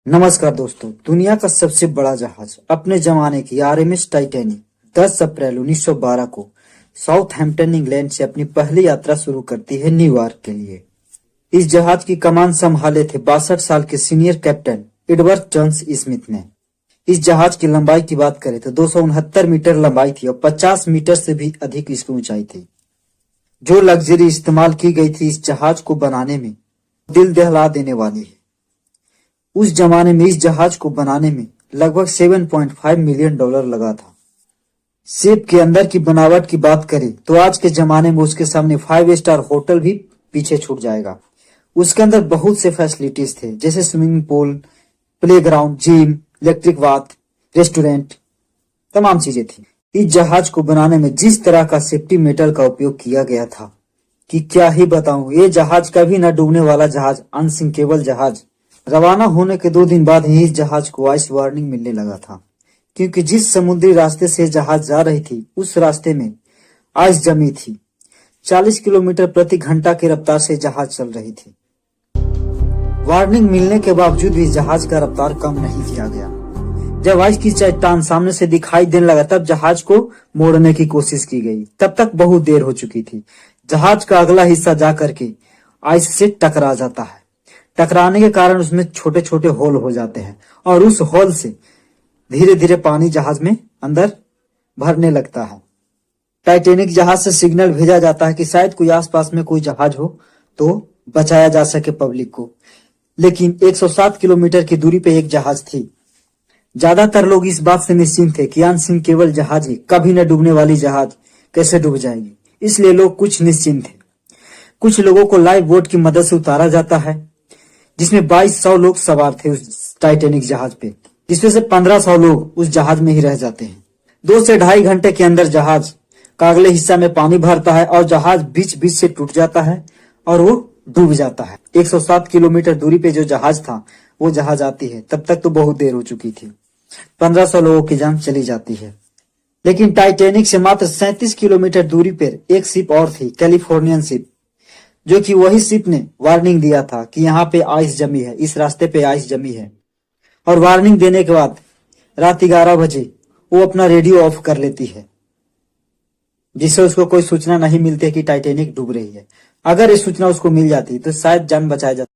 नमस्कार दोस्तों, दुनिया का सबसे बड़ा जहाज अपने जमाने की आरएमएस टाइटैनिक 10 अप्रैल 1912 को साउथहैम्पटन इंग्लैंड से अपनी पहली यात्रा शुरू करती है न्यूयॉर्क के लिए। इस जहाज की कमान संभाले थे 62 साल के senior captain Edward Johns Smith ने। इस जहाज की लंबाई की बात करें तो 269 मीटर लंबाई थी और 50 मीटर से भी अधिक इसकी ऊंचाई थी। जो लग्जरी इस्तेमाल की गई थी इस जहाज को बनाने में, दिल दहला देने वाली है। उस जमाने में इस जहाज को बनाने में लगभग 7.5 मिलियन डॉलर लगा था। शिप के अंदर की बनावट की बात करें तो आज के जमाने में उसके सामने 5 स्टार होटल भी पीछे छूट जाएगा। उसके अंदर बहुत से फैसिलिटीज थे, जैसे swimming pool, playground, gym, electric bath, restaurant, तमाम चीजें थी। इस जहाज को बनाने में जिस तरह का सेफ्टी मेटल का उपयोग किया गया था कि क्या ही बताऊं। ये जहाज कभी न डूबने वाला जहाज, अनसिंकेबल जहाज। रवाना होने के 2 दिन बाद ही इस जहाज को आइस वार्निंग मिलने लगा था, क्योंकि जिस समुद्री रास्ते से जहाज जा रही थी उस रास्ते में आइस जमी थी। 40 किलोमीटर प्रति घंटा की रफ्तार से जहाज चल रही थी। वार्निंग मिलने के बावजूद भी जहाज का रफ्तार कम नहीं किया गया। जब आइस की चट्टान सामने से दिखाई देने लगा तब जहाज को मोड़ने की कोशिश की गई। तब तक बहुत देर हो चुकी थी। जहाज का अगला हिस्सा जाकर के आइस से टकरा जाता है। टकराने के कारण उसमें छोटे छोटे होल हो जाते हैं और उस होल से धीरे धीरे पानी जहाज में अंदर भरने लगता है। टाइटैनिक जहाज से सिग्नल भेजा जाता है कि शायद कोई आसपास में कोई जहाज हो तो बचाया जा सके पब्लिक को। लेकिन 107 किलोमीटर की दूरी पे एक जहाज थी। ज्यादातर लोग इस बात से निश्चिंत थे कि अनसिंकेबल जहाज, कभी न डूबने वाली जहाज कैसे डूब जाएगी, इसलिए लोग कुछ निश्चिंत थे। कुछ लोगों को लाइफ बोट की मदद से उतारा जाता है, जिसमें 2200 लोग सवार थे उस टाइटैनिक जहाज पे, जिसमें से 1500 लोग उस जहाज में ही रह जाते हैं। 2 से ढाई घंटे के अंदर जहाज का अगले हिस्सा में पानी भरता है और जहाज बीच बीच से टूट जाता है और वो डूब जाता है। 107 किलोमीटर दूरी पे जो जहाज था वो जहाज आती है। तब तक तो बहुत देर हो चुकी थी। 1500 लोगों की जान चली जाती है। लेकिन टाइटैनिक से मात्र 37 किलोमीटर दूरी पर एक शिप और थी, कैलिफोर्नियन शिप, जो कि वही शिप ने वार्निंग दिया था कि यहाँ पे आइस जमी है, इस रास्ते पे आइस जमी है। और वार्निंग देने के बाद रात 11 बजे वो अपना रेडियो ऑफ कर लेती है, जिससे उसको कोई सूचना नहीं मिलती कि टाइटैनिक डूब रही है। अगर ये सूचना उसको मिल जाती तो शायद जान बचाया जाता।